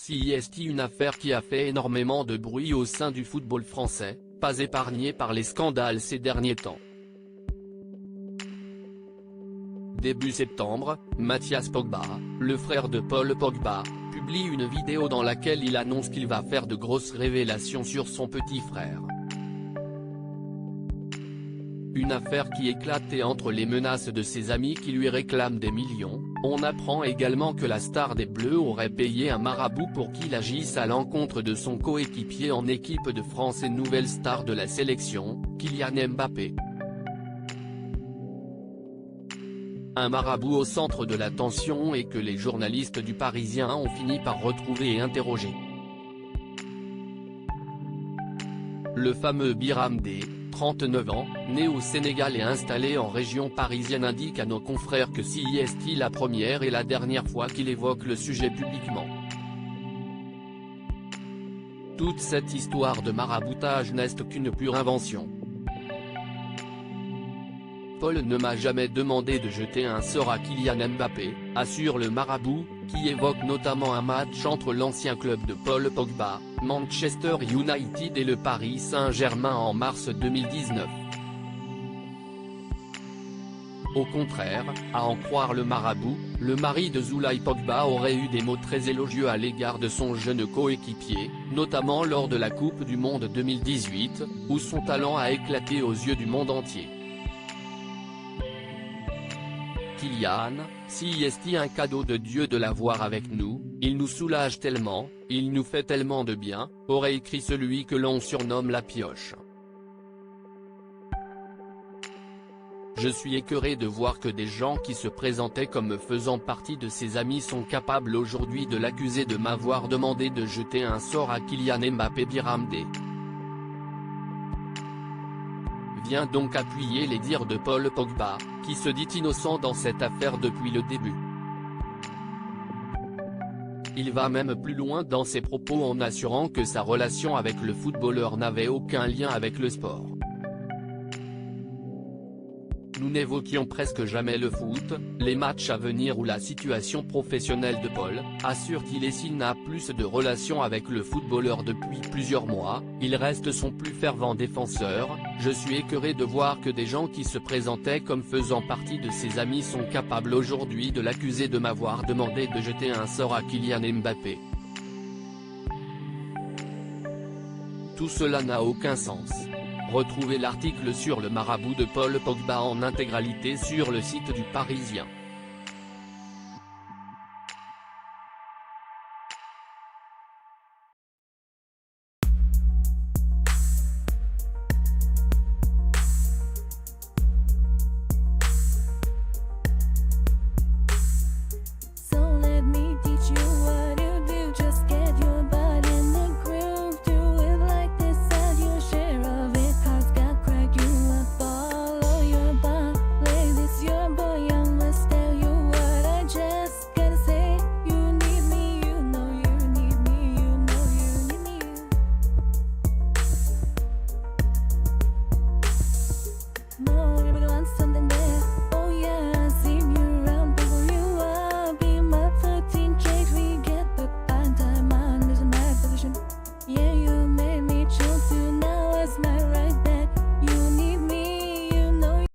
CIST, une affaire qui a fait énormément de bruit au sein du football français, pas épargné par les scandales ces derniers temps. Début septembre, Mathias Pogba, le frère de Paul Pogba, publie une vidéo dans laquelle il annonce qu'il va faire de grosses révélations sur son petit frère. Une affaire qui éclate, et entre les menaces de ses amis qui lui réclament des millions, on apprend également que la star des Bleus aurait payé un marabout pour qu'il agisse à l'encontre de son coéquipier en équipe de France et nouvelle star de la sélection, Kylian Mbappé. Un marabout au centre de l'attention et que les journalistes du Parisien ont fini par retrouver et interroger. Le fameux Biram D, 39 ans, né au Sénégal et installé en région parisienne, indique à nos confrères que CIST la première et la dernière fois qu'il évoque le sujet publiquement. Toute cette histoire de maraboutage n'est qu'une pure invention. Paul ne m'a jamais demandé de jeter un sort à Kylian Mbappé, assure le marabout, qui évoque notamment un match entre l'ancien club de Paul Pogba, Manchester United, et le Paris Saint-Germain en mars 2019. Au contraire, à en croire le marabout, le mari de Zulay Pogba aurait eu des mots très élogieux à l'égard de son jeune coéquipier, notamment lors de la Coupe du Monde 2018, où son talent a éclaté aux yeux du monde entier. Kylian, CIST, un cadeau de Dieu de l'avoir avec nous, il nous soulage tellement, il nous fait tellement de bien, aurait écrit celui que l'on surnomme la pioche. Je suis écœuré de voir que des gens qui se présentaient comme faisant partie de ses amis sont capables aujourd'hui de l'accuser de m'avoir demandé de jeter un sort à Kylian Mbappé. Biram D vient donc appuyer les dires de Paul Pogba, qui se dit innocent dans cette affaire depuis le début. Il va même plus loin dans ses propos en assurant que sa relation avec le footballeur n'avait aucun lien avec le sport. Nous n'évoquions presque jamais le foot, les matchs à venir ou la situation professionnelle de Paul, assure-t-il. Et s'il n'a plus de relation avec le footballeur depuis plusieurs mois, il reste son plus fervent défenseur. Je suis écœuré de voir que des gens qui se présentaient comme faisant partie de ses amis sont capables aujourd'hui de l'accuser de m'avoir demandé de jeter un sort à Kylian Mbappé. Tout cela n'a aucun sens. Retrouvez l'article sur le marabout de Paul Pogba en intégralité sur le site du Parisien.